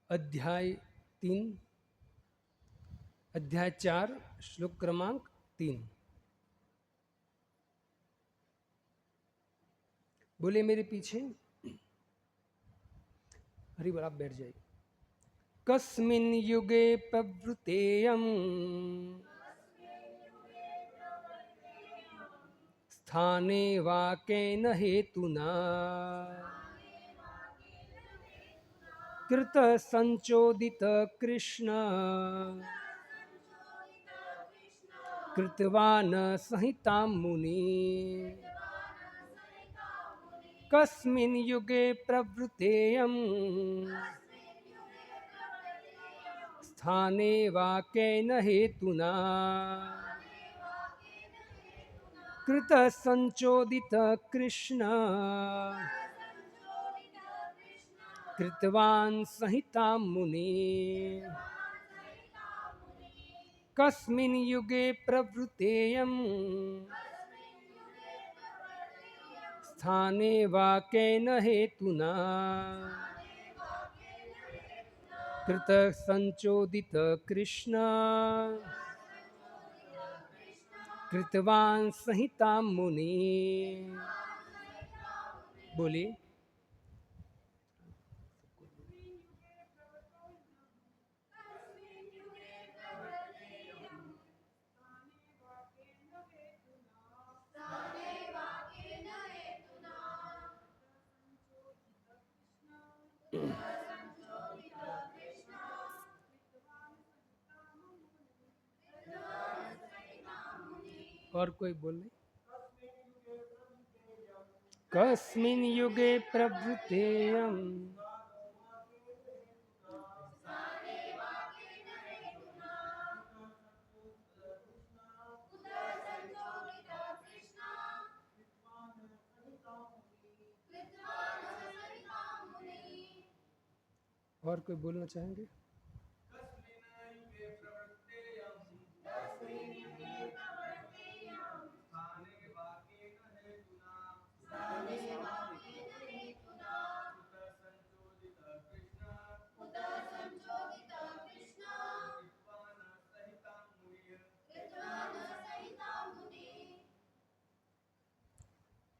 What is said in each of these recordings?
अध्याय 3, अध्याय 4, श्लोक क्रमांक 3। बोले मेरे पीछे। हरि बोल, आप बैठ जाइए। कस्मिन् युगे प्रवृत्तेयम् स्थाने वा केन हेतुना कृत संचोदित कृष्ण कृतवान् संहितां मुनि। कस्मिन् युगे प्रवृत्तेयम् स्थाने वा केन हेतुना कृत संचोदित कृष्ण कृतवान् संहितां मुनि। कस्मिन् युगे प्रवृत्तेयम् स्थाने वा केन हेतुना कृत संचोदित कृष्ण कृतवान् संहितां मुनि। बोलिए। और कोई बोले। कस्मिन् युगे प्रवृत्तेयम् और कोई बोलना चाहेंगे?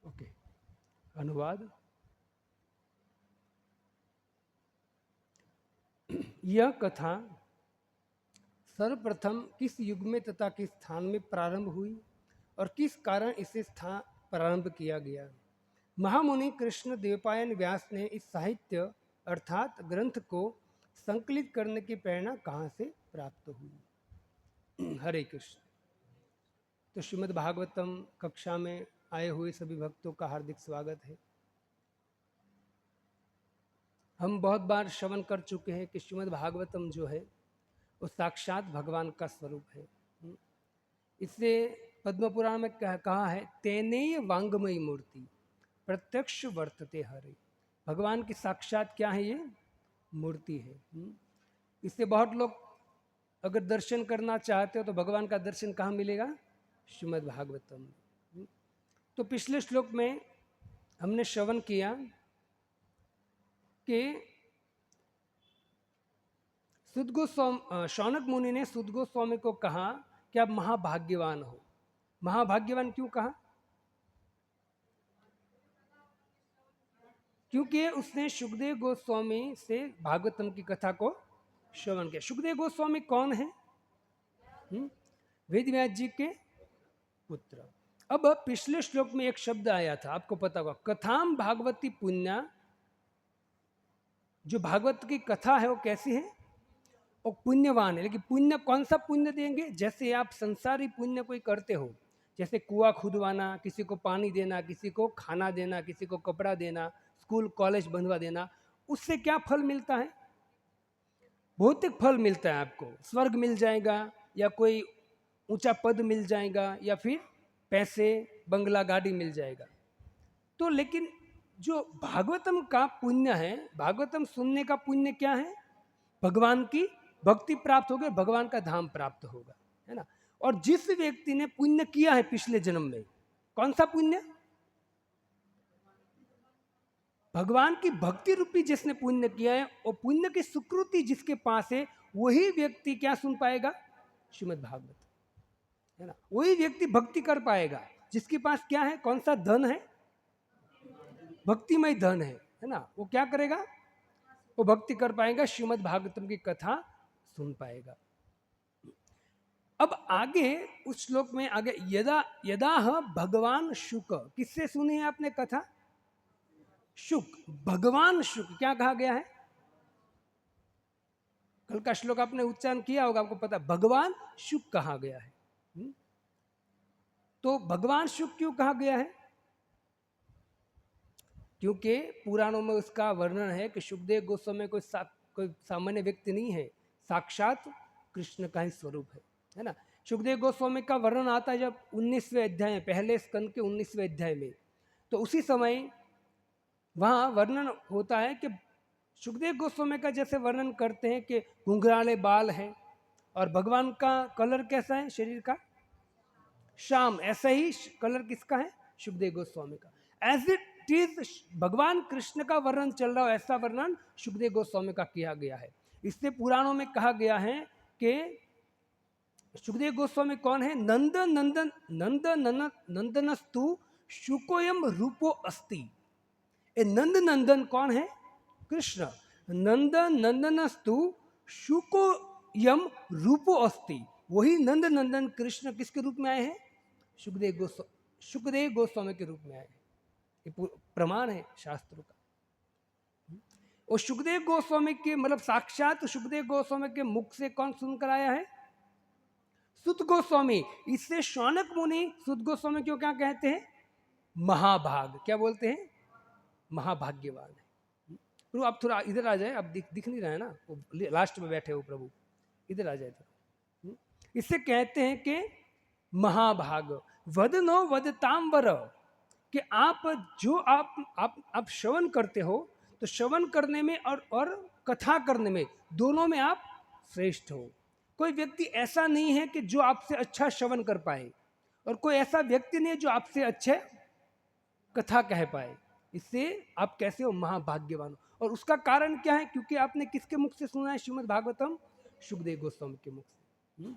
ओके, अनुवाद। यह कथा सर्वप्रथम किस युग में तथा किस स्थान में प्रारंभ हुई और किस कारण इसे स्थान प्रारंभ किया गया। महामुनि कृष्ण देवपायन व्यास ने इस साहित्य अर्थात ग्रंथ को संकलित करने की प्रेरणा कहाँ से प्राप्त हुई। हरे कृष्ण। तो श्रीमद् भागवतम कक्षा में आए हुए सभी भक्तों का हार्दिक स्वागत है। हम बहुत बार श्रवण कर चुके हैं कि श्रीमद् भागवतम जो है वो साक्षात भगवान का स्वरूप है। इससे पद्म पुराण में कहा है, तेने वांगमयी मूर्ति प्रत्यक्ष वर्तते हरे। भगवान की साक्षात क्या है? ये मूर्ति है। इससे बहुत लोग अगर दर्शन करना चाहते हो तो भगवान का दर्शन कहाँ मिलेगा? श्रीमद् भागवतम में। तो पिछले श्लोक में हमने श्रवण किया कि सुद गोस्वामी, शौनक मुनि ने सुद गोस्वामी को कहा कि आप महाभाग्यवान हो। महाभाग्यवान क्यों कहा? क्योंकि उसने सुखदेव गोस्वामी से भागवतम की कथा को श्रवण किया। सुखदेव गोस्वामी कौन है? वेद व्यास जी के पुत्र। अब पिछले श्लोक में एक शब्द आया था, आपको पता होगा, कथाम भागवती पुण्या। जो भागवत की कथा है वो कैसी है? वो पुण्यवान है। लेकिन पुण्य कौन सा पुण्य देंगे? जैसे आप संसारी पुण्य कोई करते हो, जैसे कुआं खुदवाना, किसी को पानी देना, किसी को खाना देना, किसी को कपड़ा देना, स्कूल कॉलेज बनवा देना, उससे क्या फल मिलता है? भौतिक फल मिलता है। आपको स्वर्ग मिल जाएगा, या कोई ऊंचा पद मिल जाएगा, या फिर पैसे, बंगला, गाड़ी मिल जाएगा। तो लेकिन जो भागवतम का पुण्य है, भागवतम सुनने का पुण्य क्या है? भगवान की भक्ति प्राप्त होगी, भगवान का धाम प्राप्त होगा, है ना। और जिस व्यक्ति ने पुण्य किया है पिछले जन्म में, कौन सा पुण्य? भगवान की भक्ति रूपी जिसने पुण्य किया है और पुण्य की सुकृति जिसके पास है, वही व्यक्ति क्या सुन पाएगा? श्रीमद् भागवत, है ना। वही व्यक्ति भक्ति कर पाएगा जिसके पास क्या है, कौन सा धन है? भक्तिमय धन है ना। वो क्या करेगा? वो भक्ति कर पाएगा, श्रीमद् भागवतम की कथा सुन पाएगा। अब आगे उस श्लोक में आगे यदा यदा भगवान शुक, किससे सुनी है आपने कथा? शुक, भगवान शुक क्या कहा गया है? कल का श्लोक आपने उच्चारण किया होगा, आपको पता, भगवान शुक कहा गया है। तो भगवान शुक क्यों कहा गया है? क्योंकि पुराणों में उसका वर्णन है कि सुखदेव गोस्वामी कोई सामान्य व्यक्ति नहीं है, साक्षात कृष्ण का ही स्वरूप है ना। सुखदेव गोस्वामी का वर्णन आता है जब 19वें अध्याय में, पहले स्कंद के 19वें अध्याय में, तो उसी समय वहाँ वर्णन होता है कि सुखदेव गोस्वामी का जैसे वर्णन करते हैं कि घुंघराले बाल हैं और भगवान का कलर कैसा है शरीर का? श्याम। ऐसा ही कलर किसका है? सुखदेव गोस्वामी का। एज इट इज भगवान कृष्ण का वर्णन चल रहा हो, ऐसा वर्णन सुखदेव गोस्वामी का किया गया है। इससे पुराणों में कहा गया है कि सुखदेव गोस्वामी कौन है? नंद नंदन नंद नंदनस्तु शुकोयम रूपो अस्ति। ए नंद नंदन कौन है? कृष्ण। नंद नंदनस्तु शुकोयम रूपो अस्ति, वही नंद नंदन कृष्ण किसके रूप में आए हैं? सुखदेव गोस्वामी के रूप में आए हैं। ये प्रमाण है शास्त्रों का। और सुखदेव गोस्वामी के मतलब साक्षात सुखदेव गोस्वामी के मुख से कौन सुनकर आया है? सुत गोस्वामी। इससे शौनक मुनि सुत गोस्वामी क्यों क्या कहते हैं? महाभाग। क्या बोलते हैं? महाभाग्यवान है। प्रभु आप थोड़ा इधर आ जाए, अब दिख नहीं रहा है ना, वो लास्ट में बैठे हो प्रभु, इधर आ जाए थोड़ा। इससे कहते हैं कि महाभाग। वदनो वदताम वर, कि आप जो आप श्रवण करते हो, तो श्रवण करने में और कथा करने में, दोनों में आप श्रेष्ठ हो। कोई व्यक्ति ऐसा नहीं है कि जो आपसे अच्छा श्रवण कर पाए, और कोई ऐसा व्यक्ति नहीं है जो आपसे अच्छे कथा कह पाए। इससे आप कैसे हो? महाभाग्यवान हो। और उसका कारण क्या है? क्योंकि आपने किसके मुख से सुना है श्रीमद् भागवतम? सुखदेव गोस्वामी के मुख से।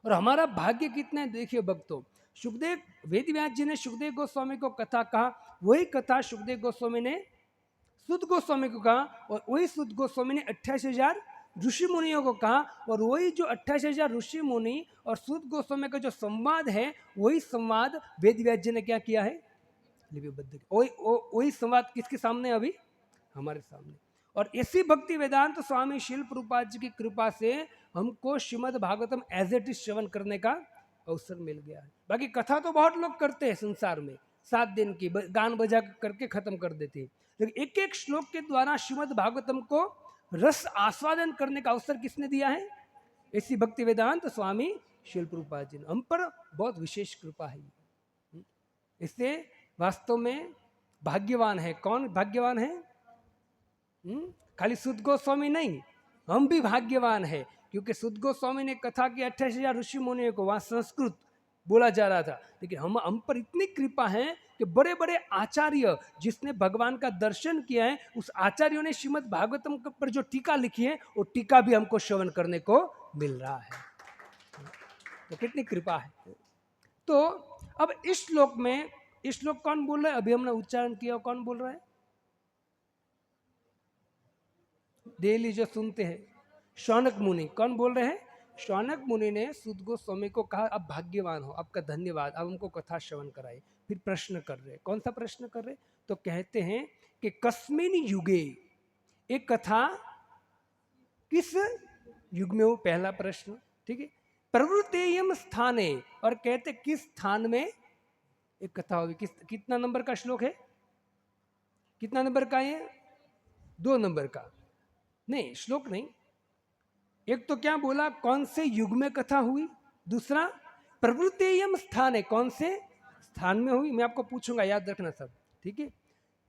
और हमारा भाग्य कितना है देखिए भक्तों, सुखदेव वेदव्यास जी ने सुखदेव गोस्वामी को कथा कहा, वही कथा सुखदेव गोस्वामी ने सुत गोस्वामी को कहा, और वही सुत गोस्वामी ने 28,000 ऋषि मुनियों को कहा, और वही जो 28,000 ऋषि मुनि और सुत गोस्वामी का जो संवाद है, वही संवाद वेदव्यास जी ने क्या किया है? लिपिबद्ध किया। वही संवाद किसके सामने? अभी हमारे सामने। और इसी भक्ति वेदांत स्वामी शील प्रभुपाद जी की कृपा से हमको Srimad Bhagavatam as it is श्रवण करने का अवसर मिल गया है। बाकी कथा तो बहुत लोग करते हैं संसार में, 7 दिन की गान बजा करके खत्म कर देते हैं, लेकिन एक एक श्लोक के द्वारा श्रीमद् भागवतम को रस आस्वादन करने का अवसर किसने दिया है? इसी भक्ति वेदांत स्वामी शील प्रभुपाद जी ने। हम पर बहुत विशेष कृपा है। इससे वास्तव में भाग्यवान है। कौन भाग्यवान है? खाली सुत गोस्वामी नहीं, हम भी भाग्यवान है, क्योंकि सुत गोस्वामी ने कथा की 28,000 ऋषि मुनियों को, वहां संस्कृत बोला जा रहा था, लेकिन हम पर इतनी कृपा है कि बड़े बड़े आचार्य जिसने भगवान का दर्शन किया है, उस आचार्यों ने श्रीमद् भागवतम पर जो टीका लिखी है, वो टीका भी हमको श्रवण करने को मिल रहा है। तो कितनी कृपा है। तो अब इस श्लोक में, इस श्लोक कौन बोल रहा है? अभी हमने उच्चारण किया, कौन बोल रहा है? डेली जो सुनते हैं, शौनक मुनि। कौन बोल रहे हैं? शौनक मुनि ने सुत गोस्वामी को कहा, आप भाग्यवान हो, आपका धन्यवाद, आप हमको कथा श्रवण कराए। फिर प्रश्न कर रहे, कौन सा प्रश्न कर रहे? तो कहते हैं कि कस्मिन युगे, एक कथा किस युग में हो? पहला प्रश्न, ठीक है। प्रवृत्तेयम स्थाने, और कहते किस स्थान में एक कथा होगी। कितना नंबर का श्लोक है? कितना नंबर का है? 2 नंबर का। नहीं, श्लोक नहीं। एक तो क्या बोला, कौन से युग में कथा हुई, दूसरा प्रवृत्तेयम स्थान है, कौन से स्थान में हुई। मैं आपको पूछूंगा, याद रखना सब, ठीक है।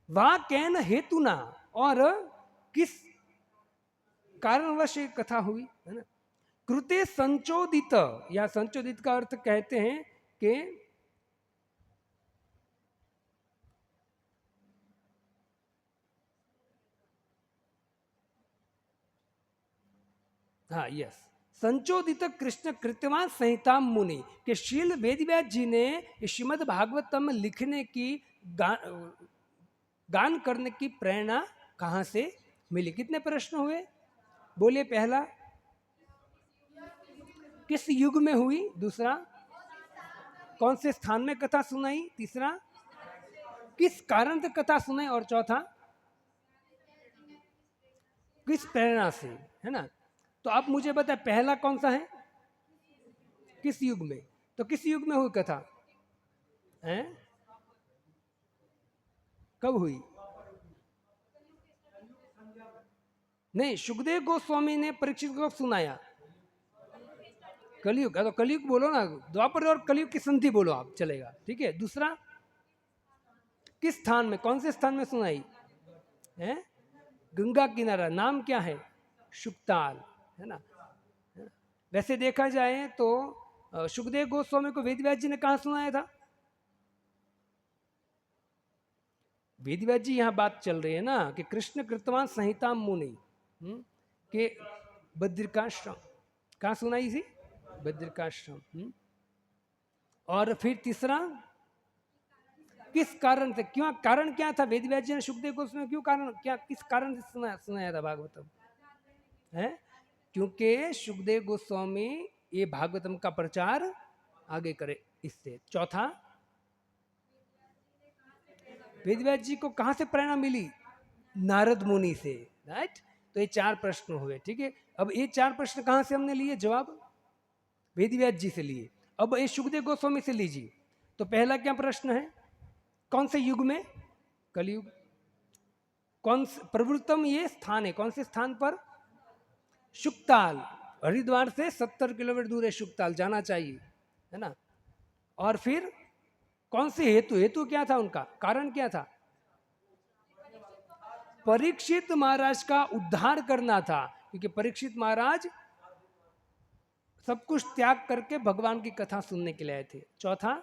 वहां कैन हेतुना, और किस कारणवश कथा हुई, है ना। कृते संचोदित, या संचोदित का अर्थ कहते हैं कि, हाँ यस, संचोदित कृष्ण कृत्यवान संहिता मुनि के शील वेदव्यास जी ने श्रीमद् भागवतम लिखने की गान करने की प्रेरणा कहाँ से मिली? कितने प्रश्न हुए? बोलिए। पहला, किस युग में हुई? दूसरा, कौन से स्थान में कथा सुनाई? तीसरा, किस कारण से कथा सुनाई? और चौथा, किस प्रेरणा से? है ना। तो आप मुझे बताए पहला कौन सा है? किस युग में? तो किस युग में हुई कथा है? कब हुई? नहीं, सुखदेव गोस्वामी ने परीक्षित को सुनाया। कलयुग, तो कलयुग बोलो ना, द्वापर और कलयुग की संधि बोलो आप, चलेगा। ठीक है। दूसरा, किस स्थान में, कौन से स्थान में सुनाई है? गंगा किनारा। नाम क्या है? शुक्ताल, है ना। वैसे देखा जाए तो सुखदेव गोस्वामी को वेदव्यास जी ने कहा सुनाया था? वेदव्यास जी यहाँ बात चल रही है ना कि कृष्ण कृतवान संहिता मुनि के बद्रिकाश्रम, कहाँ सुनाई थी? बद्रिकाश्रम। और फिर तीसरा, किस कारण से, क्यों, कारण क्या था? वेदव्यास जी ने सुखदेव गोस्वामी क्यों, कारण क्या, किस कारण से सुनाया था भागवतम है? क्योंकि सुखदेव गोस्वामी ये भागवतम का प्रचार आगे करे इससे। चौथा, वेदव्यास जी को कहाँ से प्रेरणा मिली? नारद मुनि से, राइट। तो ये चार प्रश्न हुए। ठीक है। अब ये चार प्रश्न कहाँ से हमने लिए जवाब? वेदव्यास जी से लिए। अब ये सुखदेव गोस्वामी से लीजिए। तो पहला क्या प्रश्न है? कौन से युग में? कलयुग। कौन प्रवृत्तम ये स्थान है, कौन से स्थान पर? शुक्ताल। हरिद्वार से 70 किलोमीटर दूर है शुक्ताल, जाना चाहिए, है ना। और फिर कौन से हेतु, हेतु क्या था उनका, कारण क्या था? परीक्षित महाराज का उद्धार करना था, क्योंकि परीक्षित महाराज सब कुछ त्याग करके भगवान की कथा सुनने के लिए आए थे। चौथा,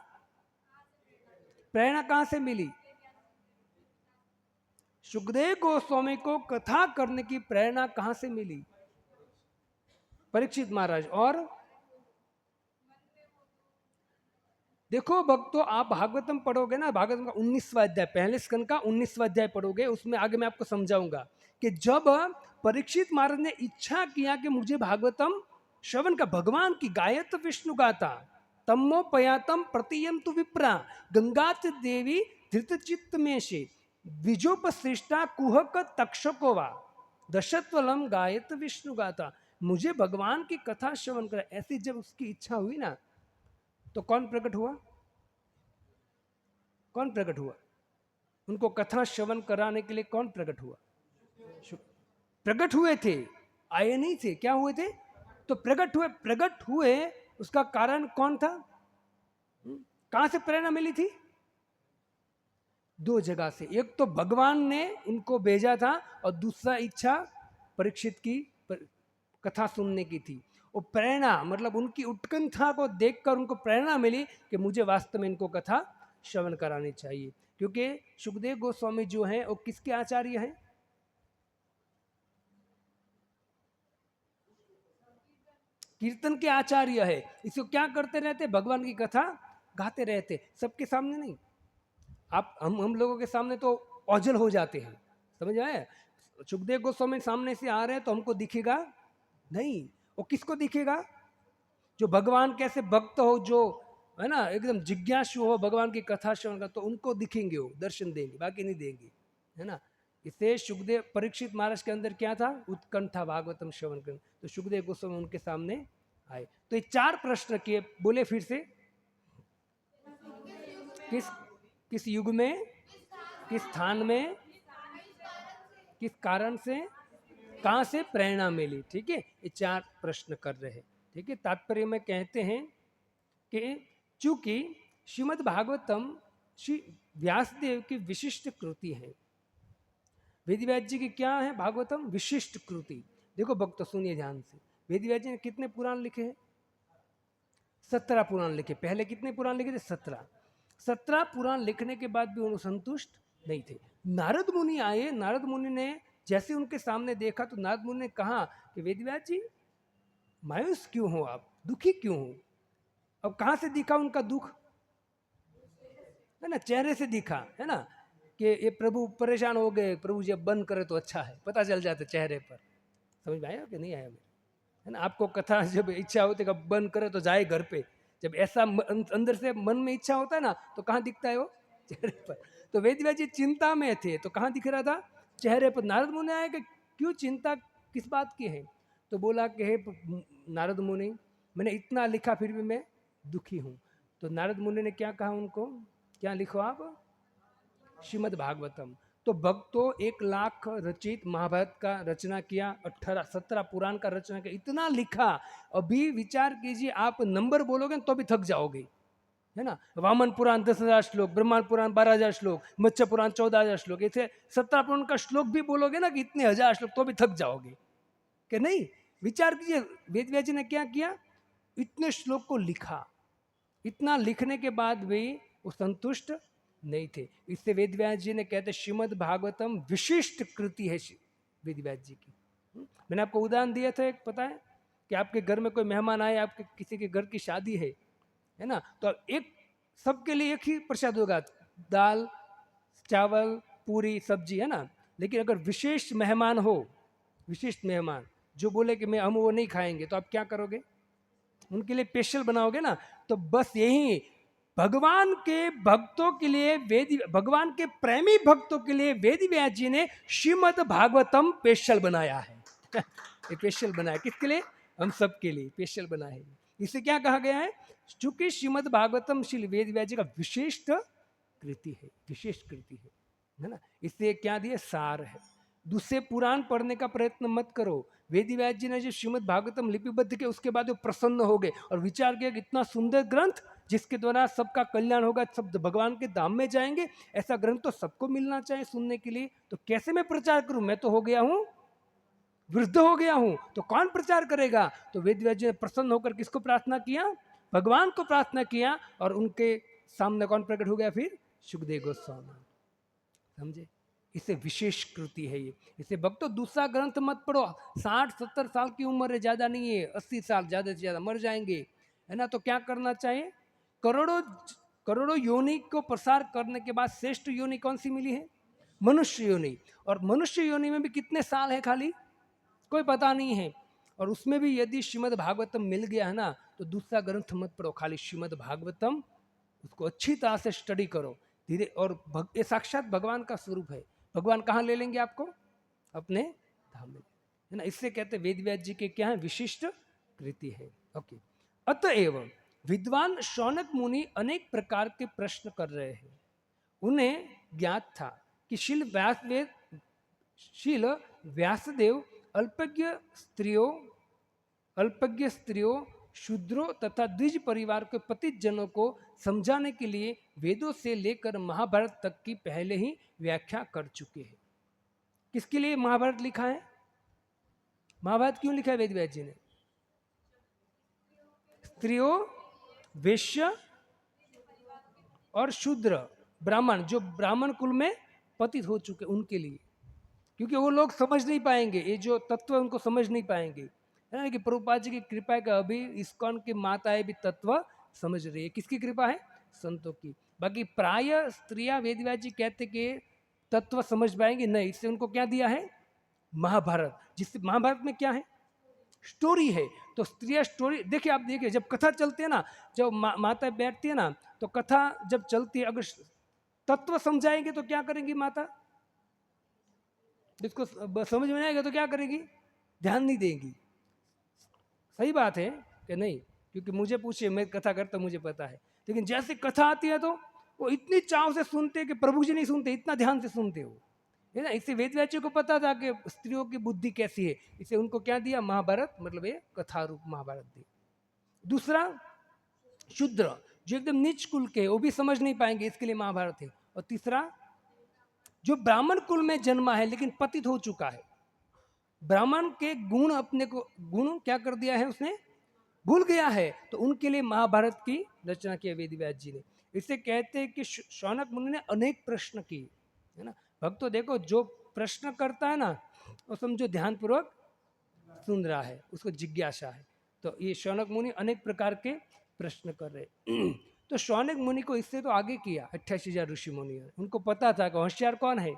प्रेरणा कहां से मिली? सुखदेव गोस्वामी को कथा करने की प्रेरणा कहां से मिली? परीक्षित महाराज। और देखो भक्तों, आप भागवतम पढ़ोगे ना, भागवतम का 19वां अध्याय, पहले स्कंद का 19वां अध्याय पढ़ोगे, उसमें आगे मैं आपको समझाऊंगा कि जब परीक्षित महाराज ने इच्छा किया कि मुझे भागवतम श्रवण का, भगवान की गायत विष्णु गाथा तमोपयातम प्रतियम तु विप्रा गंगात देवी धृतचित्त में से द्विजोपश्रेष्ठा कुहक तक्षकोवा दशत्वलम गायत विष्णु गाथा। मुझे भगवान की कथा श्रवण कर, ऐसी जब उसकी इच्छा हुई ना, तो कौन प्रकट हुआ? कौन प्रकट हुआ? उनको कथा श्रवण कराने के लिए कौन प्रकट हुआ? प्रकट हुए थे, आए नहीं थे। क्या हुए थे? तो प्रकट हुए। प्रकट हुए, उसका कारण कौन था? कहां से प्रेरणा मिली थी? दो जगह से। एक तो भगवान ने उनको भेजा था, और दूसरा इच्छा परीक्षित की कथा सुनने की थी। वो प्रेरणा मतलब उनकी उत्कंठा को देखकर उनको प्रेरणा मिली कि मुझे वास्तव में इनको कथा श्रवण करानी चाहिए। क्योंकि सुखदेव गोस्वामी जो हैं वो किसके आचार्य हैं? कीर्तन के आचार्य है। इसको क्या करते रहते? भगवान की कथा गाते रहते, सबके सामने नहीं। आप हम लोगों के सामने तो ओझल हो जाते हैं, समझ आए? सुखदेव गोस्वामी सामने से आ रहे हैं तो हमको दिखेगा नहीं। वो किसको दिखेगा? जो भगवान कैसे भक्त हो, जो है ना एकदम जिज्ञासु हो भगवान की कथा श्रवण का, तो उनको दिखेंगे, वो दर्शन देंगे, बाकी नहीं देंगे, है ना। इससे सुखदेव, परीक्षित महाराज के अंदर क्या था? उत्कंठा भागवतम श्रवण करना। तो सुखदेव गोस्वामी उनके सामने आए। तो ये चार प्रश्न किए, बोले फिर से। किस किस युग में, किस स्थान में, किस कारण से, कहां से प्रेरणा मिली? ठीक है, ये चार प्रश्न कर रहे हैं। ठीक है। तात्पर्य में कहते हैं कि चूंकि श्रीमद् भागवतम श्री व्यासदेव की विशिष्ट कृति है। वेदव्यास जी की क्या है? भागवतम विशिष्ट कृति। देखो भक्त सुनिए ध्यान से, वेदव्यास जी ने कितने पुराण लिखे हैं? 17 पुराण लिखे। पहले कितने पुराण लिखे थे? 17। 17 पुराण लिखने के बाद भी उन्हें संतुष्ट नहीं थे। नारद मुनि आए। नारद मुनि ने जैसे उनके सामने देखा तो नारद मुनि ने कहा कि वेदव्यास जी, मायूस क्यों हो आप, दुखी क्यों हो? अब कहाँ से दिखा उनका दुख, है ना, चेहरे से दिखा, है ना, कि ये प्रभु परेशान हो गए, प्रभु जब बंद करे तो अच्छा है, पता चल जाता चेहरे पर। समझ में आया कि नहीं आया मेरे, है ना? आपको कथा जब इच्छा होती है कि बंद करे तो जाए घर पे, जब ऐसा अंदर से मन में इच्छा होता है ना, तो कहाँ दिखता है वो? चेहरे पर। तो वेदव्यास जी चिंता में थे, तो कहाँ दिख रहा था? चेहरे पर। नारद मुनि आए कि क्यों चिंता किस बात की है? तो बोला कि हे नारद मुनि, मैंने इतना लिखा फिर भी मैं दुखी हूँ। तो नारद मुनि ने क्या कहा उनको, क्या लिखो आप? श्रीमद् भागवतम। तो भक्तों 1,00,000 रचित महाभारत का रचना किया, 18-17 पुराण का रचना किया, इतना लिखा। अभी विचार कीजिए, आप नंबर बोलोगे तो भी थक जाओगे, है ना। वामन पुराण 10,000 श्लोक, ब्रह्मांड पुराण 12,000 श्लोक, मत्स्य पुराण 14,000 श्लोक, ऐसे 17 पुराण का श्लोक भी बोलोगे ना कि इतने हजार श्लोक, तो भी थक जाओगे कि नहीं। विचार कीजिए, वेदव्यास जी ने क्या किया, इतने श्लोक को लिखा। इतना लिखने के बाद भी वो संतुष्ट नहीं थे। इससे वेदव्यास जी ने कहते श्रीमद् भागवतम विशिष्ट कृति है वेदव्यास जी की। मैंने आपको उदाहरण दिया था एक, पता है कि आपके घर में कोई मेहमान आए, आपके किसी के घर की शादी है ना, तो एक सबके लिए एक ही प्रसाद होगा, दाल चावल पूरी सब्जी, है ना। लेकिन अगर विशेष मेहमान हो, विशिष्ट मेहमान जो बोले कि हम वो नहीं खाएंगे, तो आप क्या करोगे? उनके लिए स्पेशल बनाओगे ना। तो बस यही भगवान के भक्तों के लिए, भगवान के प्रेमी भक्तों के लिए वेद व्यास जी ने श्रीमद् भागवतम स्पेशल बनाया है। स्पेशल बनाया किसके लिए? हम सब के लिए स्पेशल बनाया है। इसे क्या कहा गया है? चूंकि श्रीमद् भागवतम श्री वेद व्यास जी का विशिष्ट कृति है, विशेष कृति है ना। इससे क्या दिया? सार है। दूसरे पुराण पढ़ने का प्रयत्न मत करो। वेदव्यास जी ने जो श्रीमद् भागवतम लिपिबद्ध किया, उसके बाद वो प्रसन्न हो गए और विचार किया कि इतना सुंदर ग्रंथ जिसके द्वारा सबका कल्याण होगा, सब भगवान के धाम में जाएंगे, ऐसा ग्रंथ तो सबको मिलना चाहिए सुनने के लिए। तो कैसे मैं प्रचार करूं? मैं तो हो गया हूं, वृद्ध हो गया हूं, तो कौन प्रचार करेगा? तो वेदव्यास जी ने प्रसन्न होकर किसको प्रार्थना किया? भगवान को प्रार्थना किया। और उनके सामने कौन प्रकट हो गया फिर? सुखदेव गोस्वामी। समझे? इसे विशेष कृति है ये। इसे भक्तों दूसरा ग्रंथ मत पढ़ो। 60-70 साल की उम्र है, ज्यादा नहीं है, 80 साल ज्यादा से ज्यादा मर जाएंगे, है ना। तो क्या करना चाहिए? करोड़ों करोड़ों योनि को प्रसार करने के बाद श्रेष्ठ योनि कौन सी मिली है? मनुष्य योनि। और मनुष्य योनि में भी कितने साल है खाली? कोई पता नहीं है। और उसमें भी यदि श्रीमद् भागवतम मिल गया है ना, तो दूसरा ग्रंथ मत पढ़ो, खाली श्रीमद् भागवतम उसको अच्छी तरह से स्टडी करो धीरे। और ये साक्षात भगवान का स्वरूप है। भगवान कहाँ ले लेंगे आपको? अपने धाम में, है ना। इससे कहते वेदव्यास जी के क्या है? विशिष्ट कृति है। ओके। अतएव विद्वान शौनक मुनि अनेक प्रकार के प्रश्न कर रहे हैं। उन्हें ज्ञात था कि शील व्यासदेव अल्पज्ञ स्त्रियों शूद्रों तथा द्विज परिवार के पतित जनों को समझाने के लिए वेदों से लेकर महाभारत तक की पहले ही व्याख्या कर चुके हैं। किसके लिए महाभारत लिखा है? महाभारत क्यों लिखा है वेदव्यास जी ने? स्त्रियों, वैश्य और शूद्र ब्राह्मण, जो ब्राह्मण कुल में पतित हो चुके उनके लिए। क्योंकि वो लोग समझ नहीं पाएंगे, ये जो तत्व है उनको समझ नहीं पाएंगे, है ना। कि प्रभुपाद जी की कृपा का अभी इस्कॉन की माताएं भी तत्व समझ रही है। किसकी कृपा है? संतों की। बाकी प्राय स्त्रियां वेदव्यास जी कहते कि तत्व समझ पाएंगे नहीं, इससे उनको क्या दिया है? महाभारत। जिससे महाभारत में क्या है? स्टोरी है। तो स्त्रियां स्टोरी देखिए, आप देखिए जब कथा चलती है ना, जब माता बैठती है ना, तो कथा जब चलती है, अगर तत्व समझाएंगे तो क्या करेंगी माता? जिसको समझ में आएगा तो क्या करेगी? ध्यान नहीं देगी। सही बात है कि नहीं? क्योंकि मुझे पूछिए, मैं कथा करता, मुझे पता है। लेकिन जैसे कथा आती है तो वो इतनी चाव से सुनते कि प्रभु जी नहीं सुनते, इतना ध्यान से सुनते हो, है ना। इससे वेदव्यास जी को पता था कि स्त्रियों की बुद्धि कैसी है। इसे उनको क्या दिया? महाभारत, मतलब ये कथा रूप महाभारत दी। दूसरा, शूद्र जो एकदम नीच कुल के, वो भी समझ नहीं पाएंगे, इसके लिए महाभारत है। और तीसरा, जो ब्राह्मण कुल में जन्मा है लेकिन पतित हो चुका है, ब्राह्मण के गुण अपने को गुण क्या कर दिया है उसने? भूल गया है, तो उनके लिए महाभारत की रचना की वेदव्यास जी ने। इसे कहते हैं कि शौनक मुनि ने अनेक प्रश्न किए, है ना। भक्तों देखो, जो प्रश्न करता है ना, वो समझो ध्यानपूर्वक सुन रहा है, उसको जिज्ञासा है। तो ये शौनक मुनि अनेक प्रकार के प्रश्न कर रहे तो शौनक मुनि को इससे तो आगे किया 88,000 ऋषि मुनि, उनको पता था कि होशियार कौन है,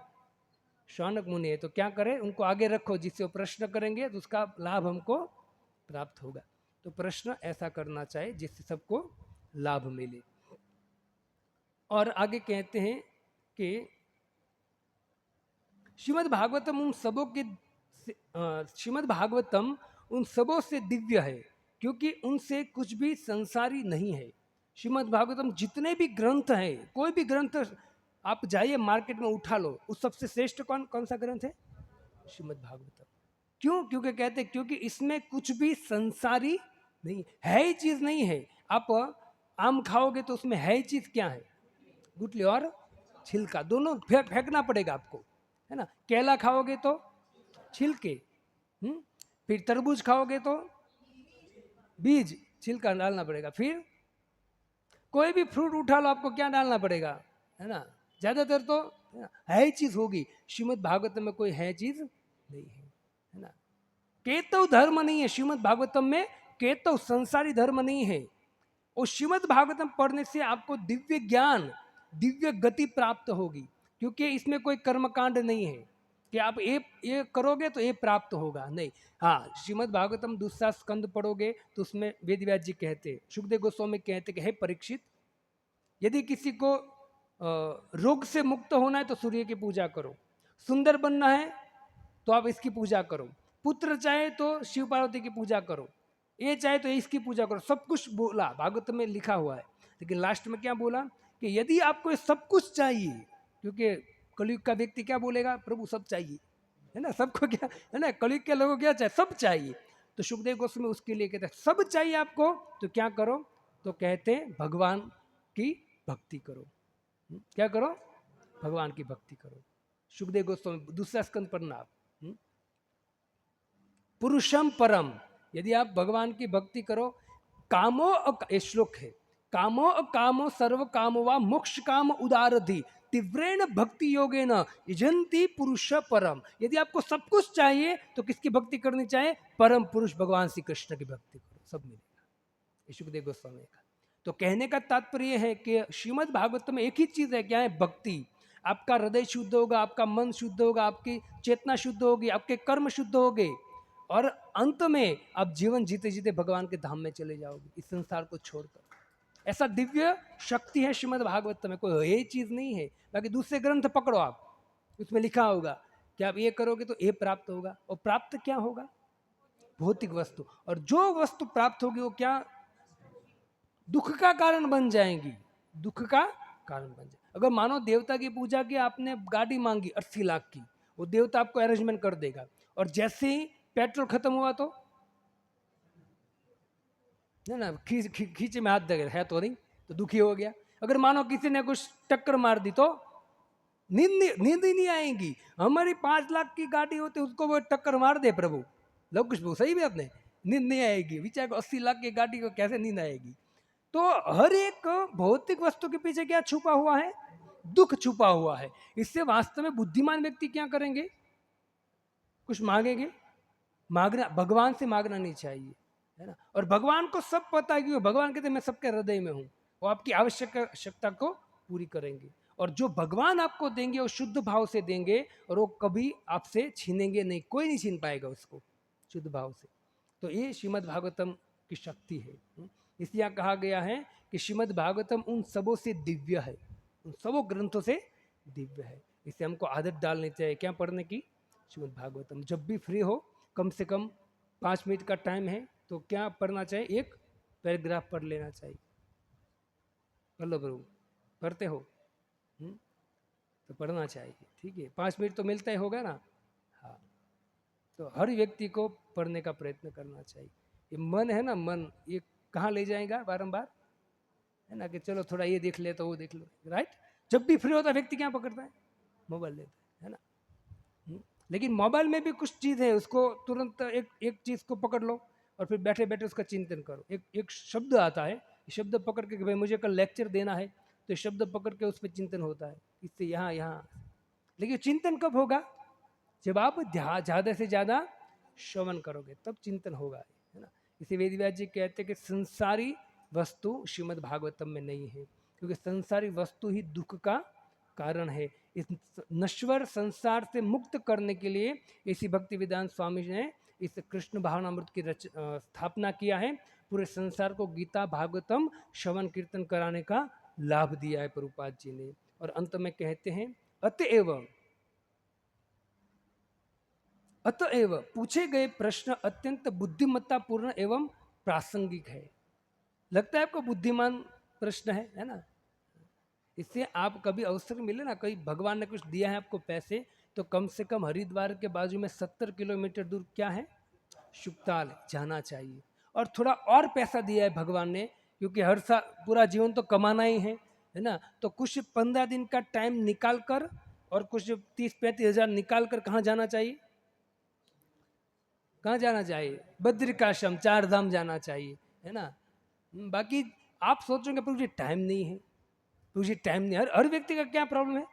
शौनक मुनि है, तो क्या करें, उनको आगे रखो, जिससे वो प्रश्न करेंगे तो उसका लाभ हमको प्राप्त होगा। तो प्रश्न ऐसा करना चाहिए जिससे सबको लाभ मिले। और आगे कहते हैं कि श्रीमद् भागवतम उन सबों के श्रीमद् भागवतम उन सबों से दिव्य है क्योंकि उनसे कुछ भी संसारी नहीं है। श्रीमद् भागवतम जितने भी ग्रंथ हैं, कोई भी ग्रंथ आप जाइए मार्केट में उठा लो, उस सबसे श्रेष्ठ कौन सा ग्रंथ है? श्रीमद् भागवतम। क्यों? क्योंकि कहते हैं क्योंकि इसमें कुछ भी संसारी नहीं है, ही चीज नहीं है। आप आम खाओगे तो उसमें है ही चीज क्या है? गुठली और छिलका, दोनों फेंकना पड़ेगा आपको, है ना। केला खाओगे तो छिलके, फिर तरबूज खाओगे तो बीज, छिलका डालना पड़ेगा। फिर कोई भी फ्रूट उठा लो, आपको क्या डालना पड़ेगा, है ना। ज्यादातर तो है चीज होगी, श्रीमद् भागवतम में कोई है चीज नहीं है ना। केतव धर्म नहीं है श्रीमद् भागवतम में, केतव संसारी धर्म नहीं है। और श्रीमद् भागवतम पढ़ने से आपको दिव्य ज्ञान, दिव्य गति प्राप्त होगी, क्योंकि इसमें कोई कर्मकांड नहीं है कि आप ये करोगे तो ये प्राप्त होगा, नहीं। हाँ, श्रीमद् भागवतम दूसरा स्कंद पढ़ोगे तो उसमें वेदव्यास जी कहते, सुखदेव गोस्वामी कहते कि हे परीक्षित, यदि किसी को रोग से मुक्त होना है तो सूर्य की पूजा करो, सुंदर बनना है तो आप इसकी पूजा करो, पुत्र चाहे तो शिव पार्वती की पूजा करो, ये चाहे तो इसकी पूजा करो, सब कुछ बोला भागवत में लिखा हुआ है। लेकिन लास्ट में क्या बोला कि यदि आपको ये सब कुछ चाहिए, क्योंकि कलयुग का व्यक्ति क्या बोलेगा, प्रभु सब चाहिए, है ना, सबको क्या है ना, कलयुग के लोगों को क्या चाहिए, सब चाहिए। तो सुखदेव गोस्वामी उसके लिए कहते हैं सब चाहिए आपको तो क्या करो, तो कहते हैं भगवान की भक्ति करो। क्या करो? भगवान की भक्ति करो। सुखदेव गोस्वामी दूसरा स्कंद पढ़ना आप, पुरुषम परम, यदि आप भगवान की भक्ति करो, कामो, ये श्लोक है, कामो कामो सर्व कामो वा मोक्ष काम उदारधि तीव्रेण भक्ति योगेन यजंती पुरुष परम। यदि आपको सब कुछ चाहिए तो किसकी भक्ति करनी चाहिए? परम पुरुष भगवान श्री कृष्ण की भक्ति करो, सब मिलेगा। ये सुखदेव गोस्वामी का तो कहने का तात्पर्य है कि श्रीमद् भागवत में एक ही चीज है, क्या है? भक्ति। आपका हृदय शुद्ध होगा, आपका मन शुद्ध होगा, आपकी चेतना शुद्ध होगी, आपके कर्म शुद्ध होंगे, और अंत में आप जीवन जीते जीते भगवान के धाम में चले जाओगे, इस संसार को छोड़कर। ऐसा दिव्य शक्ति है श्रीमद् भागवत में, कोई ये चीज नहीं है। बाकी दूसरे ग्रंथ पकड़ो आप, उसमें लिखा होगा कि आप ये करोगे तो ये प्राप्त होगा, और प्राप्त क्या होगा? भौतिक वस्तु। और जो वस्तु प्राप्त होगी वो क्या? दुख का कारण बन जाएंगी, दुख का कारण बन जाए। अगर मानो देवता की पूजा की, आपने गाड़ी मांगी 80 लाख की, वो देवता आपको अरेंजमेंट कर देगा, और जैसे ही पेट्रोल खत्म हुआ तो ना खींचे में हाथ दे है तो नहीं, तो दुखी हो गया। अगर मानो किसी ने कुछ टक्कर मार दी तो नींद ही नहीं आएगी। हमारी 5 लाख की गाड़ी होती, उसको वो टक्कर मार दे प्रभु, लोग कुछ सही भी अपने, नींद नहीं आएगी। विचार को 80 लाख की गाड़ी को कैसे नींद आएगी? तो हर एक भौतिक वस्तु के पीछे क्या छुपा हुआ है? दुख छुपा हुआ है। इससे वास्तव में बुद्धिमान व्यक्ति क्या करेंगे? कुछ मांगेंगे, मांगना भगवान से मांगना नहीं चाहिए, है ना। और भगवान को सब पता है, कि भगवान कहते हैं मैं सबके हृदय में हूँ, वो आपकी आवश्यकता को पूरी करेंगे। और जो भगवान आपको देंगे वो शुद्ध भाव से देंगे, और वो कभी आपसे छीनेंगे नहीं, कोई नहीं छीन पाएगा उसको शुद्ध भाव से। तो ये श्रीमद् भागवतम की शक्ति है। इसलिए कहा गया है कि श्रीमद् भागवतम उन सबों से दिव्य है, उन सबों ग्रंथों से दिव्य है। इससे हमको आदत डालनी चाहिए क्या पढ़ने की? श्रीमद् भागवतम। जब भी फ्री हो, कम से कम 5 मिनट का टाइम है तो क्या पढ़ना चाहिए? एक पैराग्राफ पढ़ लेना चाहिए। कर लो प्रभु, पढ़ते हो? तो पढ़ना चाहिए, ठीक है। 5 मिनट तो मिलता ही होगा ना। हाँ, तो हर व्यक्ति को पढ़ने का प्रयत्न करना चाहिए। ये मन है ना, मन ये कहाँ ले जाएगा बारंबार, है ना, कि चलो थोड़ा ये देख ले तो वो देख लो, राइट। जब भी फ्री होता है व्यक्ति क्या पकड़ता है? मोबाइल लेता है ना। लेकिन मोबाइल में भी कुछ चीज़ है, उसको तुरंत एक चीज़ को पकड़ लो और फिर बैठे बैठे उसका चिंतन करो। एक शब्द आता है, शब्द पकड़ के भाई मुझे कल लेक्चर देना है, तो शब्द पकड़ के उस पर चिंतन होता है, इससे यहाँ। लेकिन चिंतन कब होगा? जब आप ज़्यादा से ज़्यादा श्रवण करोगे, तब चिंतन होगा, है ना। इसे वेदव्यास जी कहते हैं कि संसारी वस्तु श्रीमद् भागवतम में नहीं है, क्योंकि संसारी वस्तु ही दुख का कारण है। इस नश्वर संसार से मुक्त करने के लिए इसी भक्ति वेदांत स्वामी जी ने इस कृष्ण भावनामृत की स्थापना किया है। पूरे संसार को गीता भागवतम श्रवण कीर्तन कराने का लाभ दिया है प्रभुपाद जी ने। और अंत में कहते हैं अतएव पूछे गए प्रश्न अत्यंत बुद्धिमत्ता पूर्ण एवं प्रासंगिक है। लगता है आपको बुद्धिमान प्रश्न है ना? इससे आप कभी अवसर मिले ना, कहीं भगवान ने कुछ दिया है आपको पैसे, तो कम से कम हरिद्वार के बाजू में 70 किलोमीटर दूर क्या है, शुक्ताल जाना चाहिए। और थोड़ा और पैसा दिया है भगवान ने, क्योंकि हर साल पूरा जीवन तो कमाना ही है ना, तो कुछ 15 दिन का टाइम निकाल कर और कुछ 30-35 हज़ार निकाल कर कहाँ जाना चाहिए, कहाँ जाना चाहिए, बद्रिकाश्रम, 4 धाम जाना चाहिए, है ना। बाकी आप सोचोगे प्रभु जी टाइम नहीं है, प्रभु जी टाइम नहीं। हर व्यक्ति का क्या प्रॉब्लम है,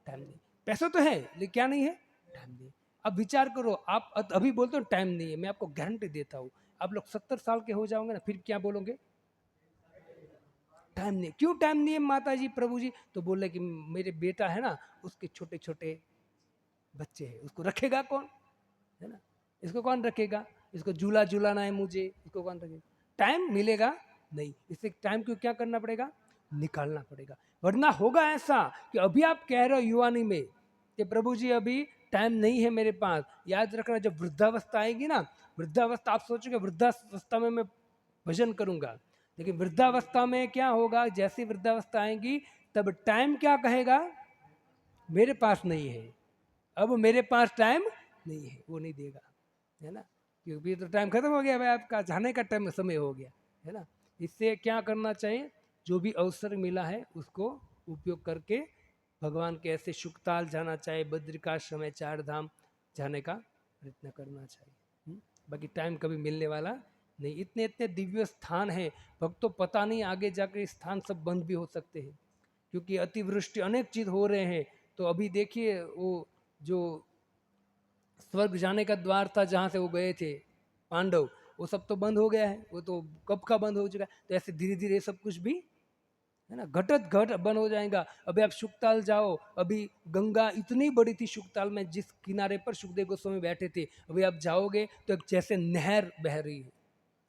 टाइम नहीं। पैसा तो है लेकिन क्या नहीं है, टाइम नहीं। अब विचार करो, आप अभी बोलते हो टाइम नहीं है, मैं आपको गारंटी देता हूँ आप लोग 70 साल के हो जाओगे ना, फिर क्या बोलोगे, टाइम नहीं। क्यों टाइम नहीं है माता जी, प्रभु जी? तो बोले कि मेरे बेटा है ना, उसके छोटे छोटे बच्चे हैं, उसको रखेगा कौन, है ना, इसको कौन रखेगा, इसको झूला झूलाना है मुझे, इसको कौन रखेगा, टाइम मिलेगा नहीं। इससे टाइम को क्या करना पड़ेगा, निकालना पड़ेगा। वरना होगा ऐसा कि अभी आप कह रहे हो युवानी में कि प्रभु जी अभी टाइम नहीं है मेरे पास, याद रखना जब वृद्धावस्था आएगी ना, वृद्धावस्था आप सोचोगे वृद्धावस्था में मैं भजन करूंगा, लेकिन वृद्धावस्था में क्या होगा, जैसी वृद्धावस्था आएगी तब टाइम क्या कहेगा, मेरे पास नहीं है, अब मेरे पास टाइम नहीं है, वो नहीं देगा, है ना, क्योंकि तो टाइम खत्म हो गया भाई, आपका जाने का टाइम समय हो गया, है ना। इससे क्या करना चाहिए, जो भी अवसर मिला है उसको उपयोग करके भगवान के ऐसे शुक्ताल जाना चाहिए, बद्रिकाश्रम है, 4 धाम जाने का प्रयत्न करना चाहिए। बाकी टाइम कभी मिलने वाला नहीं। इतने इतने दिव्य स्थान है, भक्तों पता नहीं आगे जाकर स्थान सब बंद भी हो सकते हैं, क्योंकि अतिवृष्टि अनेक चीज हो रहे हैं। तो अभी देखिए वो जो स्वर्ग जाने का द्वार था जहाँ से वो गए थे पांडव, वो सब तो बंद हो गया है, वो तो कब का बंद हो चुका है। तो ऐसे धीरे धीरे सब कुछ भी है ना घटत घट बंद हो जाएगा। अभी आप शुक्ताल जाओ, अभी गंगा इतनी बड़ी थी शुक्ताल में, जिस किनारे पर सुखदेव गोस्वामी बैठे थे, अभी आप जाओगे तो एक जैसे नहर बह रही है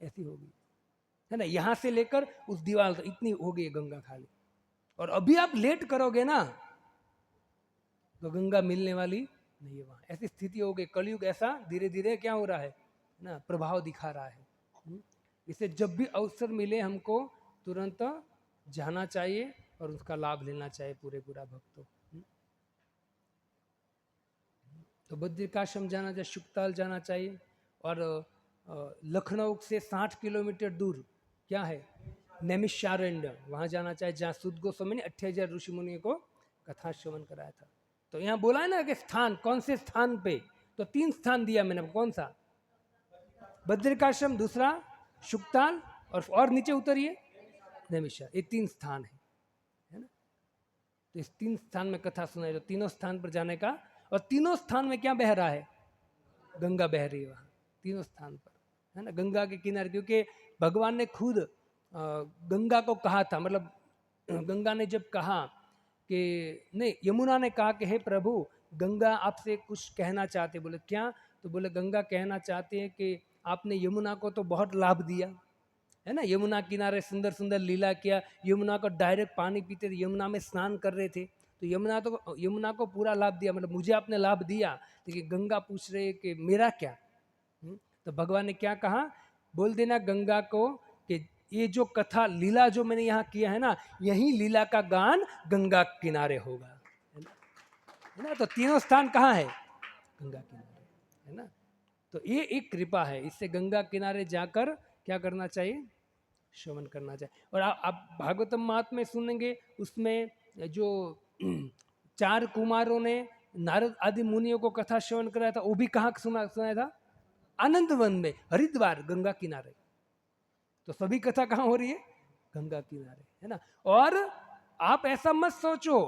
ऐसी होगी, है ना। यहाँ से लेकर उस दीवार तक इतनी हो गई गंगा खाली। और अभी आप लेट करोगे ना तो गंगा मिलने वाली नहीं है वहाँ, ऐसी स्थिति हो गई। कलयुग ऐसा धीरे धीरे क्या हो रहा है ना, प्रभाव दिखा रहा है। इसे जब भी अवसर मिले हमको तुरंत जाना चाहिए और उसका लाभ लेना चाहिए पूरा भक्तों। तो बद्रिकाश्रम जाना चाहिए, शुक्ताल जाना चाहिए। और लखनऊ से 60 किलोमीटर दूर क्या है, नैमिषारण्य, वहाँ जाना चाहिए, जहाँ सुद गोस्वामी ने 28,000 ऋषि मुनियों को कथा श्रवण कराया था। तो यहाँ बोला है ना कि स्थान, कौन से स्थान पे, तो 3 स्थान दिया मैंने, कौन सा, बद्रिकाश्रम, दूसरा शुक्ताल, और नीचे उतरिए नैमिषारण्य, ये 3 स्थान है ना। तो इस 3 स्थान में कथा सुनाई, तो तीनों स्थान पर जाने का। और तीनों स्थान में क्या बह रहा है, गंगा बह रही है वहाँ तीनों स्थान पर, है ना, गंगा के किनारे। क्योंकि भगवान ने खुद गंगा को कहा था, मतलब गंगा ने जब कहा कि नहीं, यमुना ने कहा कि हे प्रभु गंगा आपसे कुछ कहना चाहते, बोले क्या, तो बोले गंगा कहना चाहते हैं कि आपने यमुना को तो बहुत लाभ दिया, है ना, यमुना किनारे सुंदर सुंदर लीला किया, यमुना को डायरेक्ट पानी पीते थे, यमुना में स्नान कर रहे थे, तो यमुना को पूरा लाभ दिया, मतलब मुझे आपने लाभ दिया, लेकिन गंगा पूछ रहे कि मेरा क्या। तो भगवान ने क्या कहा, बोल देना गंगा को कि ये जो कथा लीला जो मैंने यहाँ किया है ना, यही लीला का गान गंगा किनारे होगा, है ना। तो तीनों स्थान कहाँ है, गंगा किनारे, है ना। तो ये एक कृपा है, इससे गंगा किनारे जाकर क्या करना चाहिए, श्रवण करना चाहिए। और आप भागवतम महात्म्य सुनेंगे, उसमें जो 4 कुमारों ने नारद आदि मुनियों को कथा श्रवण कराया था, वो भी कहाँ सुनाया था, आनंद वन में, हरिद्वार, गंगा किनारे। तो सभी कथा कहाँ हो रही है, गंगा किनारे, है ना। और आप ऐसा मत सोचो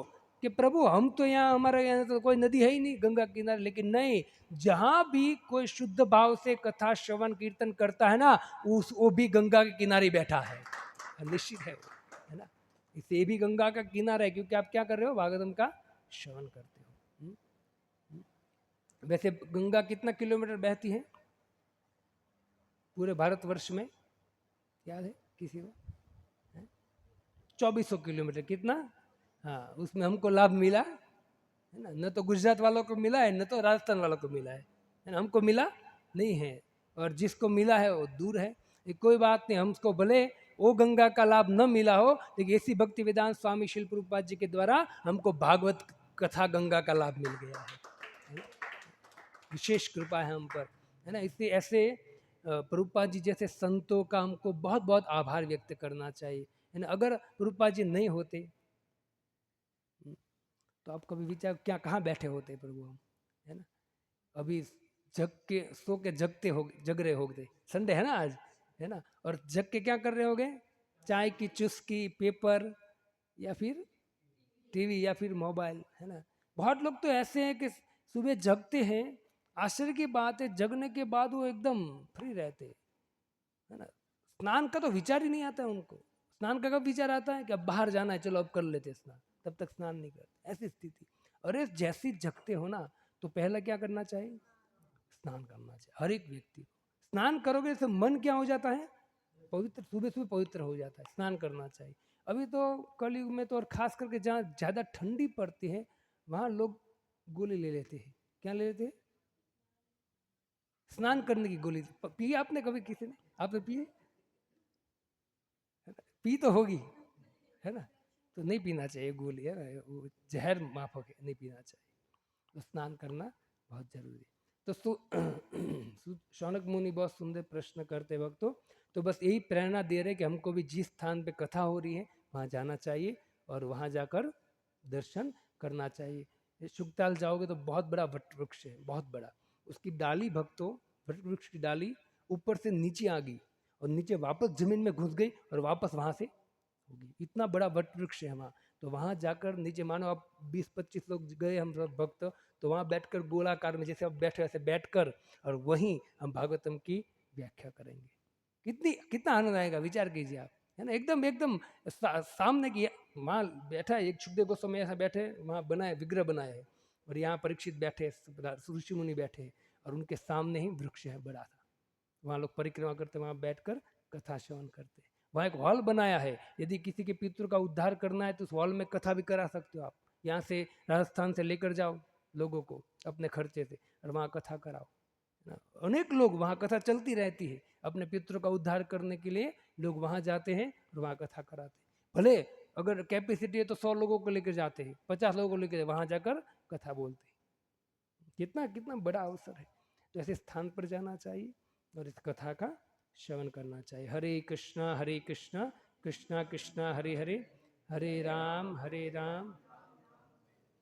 कि प्रभु हम तो यहाँ, हमारे यहाँ तो कोई नदी है ही नहीं गंगा किनारे, लेकिन नहीं, जहाँ भी कोई शुद्ध भाव से कथा श्रवण कीर्तन करता है ना, वो भी गंगा के किनारे बैठा है, निश्चित है वो, है ना। इसे भी गंगा का किनारा है, क्योंकि आप क्या कर रहे हो, भागवतम का श्रवण करते हो। वैसे गंगा कितना किलोमीटर बहती है पूरे भारतवर्ष में, याद है किसी को? 2400 किलोमीटर, कितना? हाँ, उसमें हमको लाभ मिला है ना, न तो गुजरात वालों को मिला है, न तो राजस्थान वालों को मिला है ना, हमको मिला नहीं है। और जिसको मिला है वो दूर है, ये कोई बात नहीं, हमको भले वो गंगा का लाभ न मिला हो, लेकिन ऐसी भक्ति वेदांत स्वामी शिल प्रभुपाद जी के द्वारा हमको भागवत कथा गंगा का लाभ मिल गया है, विशेष कृपा है हम पर, है ना। इसलिए ऐसे प्रभुपाद जी जैसे संतों का हमको बहुत बहुत आभार व्यक्त करना चाहिए, है ना। अगर प्रभुपाद जी नहीं होते तो आप कभी विचार क्या कहाँ बैठे होते प्रभु हम, है ना। अभी जग के सो के जगते हो, जग रहे होगे, संडे है ना आज, है ना, और जग के क्या कर रहे होगे, चाय की चुस्की, पेपर, या फिर टीवी, या फिर मोबाइल, है ना। बहुत लोग तो ऐसे हैं कि सुबह जगते हैं, आश्चर्य की बात है, जगने के बाद वो एकदम फ्री रहते हैं, है ना। स्नान का तो विचार ही नहीं आता है उनको। स्नान का कब विचार आता है कि अब बाहर जाना है, चलो अब कर लेते स्नान, तब तक स्नान नहीं करते, ऐसी स्थिति। अरे जैसी जगते हो ना, तो पहले क्या करना चाहिए, स्नान करना चाहिए हर एक व्यक्ति को। स्नान करोगे तो मन क्या हो जाता है, पवित्र, सुबह सुबह पवित्र हो जाता है, स्नान करना चाहिए। अभी तो कलयुग में तो, और खास करके जहाँ ज़्यादा ठंडी पड़ती है, वहाँ लोग गोली ले लेते हैं। क्या ले लेते हैं, स्नान करने की गोली। पिए आपने कभी, किसी ने, आपने पिए? पी तो होगी, है ना, तो नहीं पीना चाहिए गोली, है ना, वो जहर माफक है, नहीं पीना चाहिए। तो स्नान करना बहुत जरूरी है। तो शौनक मुनि बहुत सुंदर प्रश्न करते वक्त तो बस यही प्रेरणा दे रहे कि हमको भी जिस स्थान पे कथा हो रही है वहाँ जाना चाहिए और वहाँ जाकर दर्शन करना चाहिए। शुकताल जाओगे तो बहुत बड़ा वट वृक्ष है, बहुत बड़ा, उसकी डाली भक्तों, वट वृक्ष की डाली ऊपर से नीचे आ गई और नीचे वापस जमीन में घुस गई और वापस वहाँ से होगी, इतना बड़ा वट वृक्ष है वहाँ। तो वहाँ जाकर नीचे, मानो आप 20-25 लोग गए हम सब भक्त, तो वहाँ बैठकर गोलाकार में जैसे आप बैठे वैसे बैठकर और वहीं हम भागवतम की व्याख्या करेंगे। कितना आनंद आएगा, विचार कीजिए आप, है ना। एकदम एकदम सामने की, वहाँ बैठा है एक सुखदेव गोस्वामी ऐसा बैठे, वहाँ बनाए विग्रह बनाए है, और यहाँ परीक्षित बैठे, ऋषि मुनि बैठे, और उनके सामने ही वृक्ष है बड़ा सा, वहाँ लोग परिक्रमा करते, वहाँ बैठकर कथा श्रवण करते। वहाँ एक हॉल बनाया है, यदि किसी के पितृ का उद्धार करना है तो उस हॉल में कथा भी करा सकते हो आप। यहाँ से राजस्थान से लेकर जाओ लोगों को अपने खर्चे से और वहाँ कथा कराओ, अनेक लोग, वहाँ कथा चलती रहती है। अपने पितरों का उद्धार करने के लिए लोग वहाँ जाते हैं और वहाँ कथा कराते हैं। भले अगर कैपेसिटी है तो 100 लोगों को लेकर जाते हैं, 50 लोगों को लेकर वहाँ जाकर कथा बोलते हैं। कितना कितना बड़ा अवसर है। तो ऐसे स्थान पर जाना चाहिए और इस कथा का श्रवण करना चाहिए। हरे कृष्णा कृष्णा कृष्णा हरे हरे, हरे राम